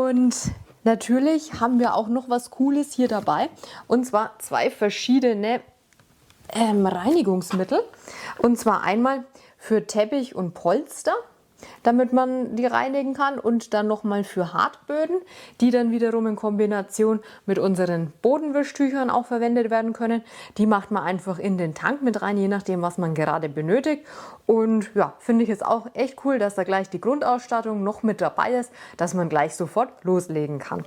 Und natürlich haben wir auch noch was Cooles hier dabei. Und zwar 2 verschiedene Reinigungsmittel. Und zwar einmal für Teppich und Polster, damit man die reinigen kann, und dann nochmal für Hartböden, die dann wiederum in Kombination mit unseren Bodenwischtüchern auch verwendet werden können. Die macht man einfach in den Tank mit rein, je nachdem, was man gerade benötigt. Und ja, finde ich jetzt auch echt cool, dass da gleich die Grundausstattung noch mit dabei ist, dass man gleich sofort loslegen kann.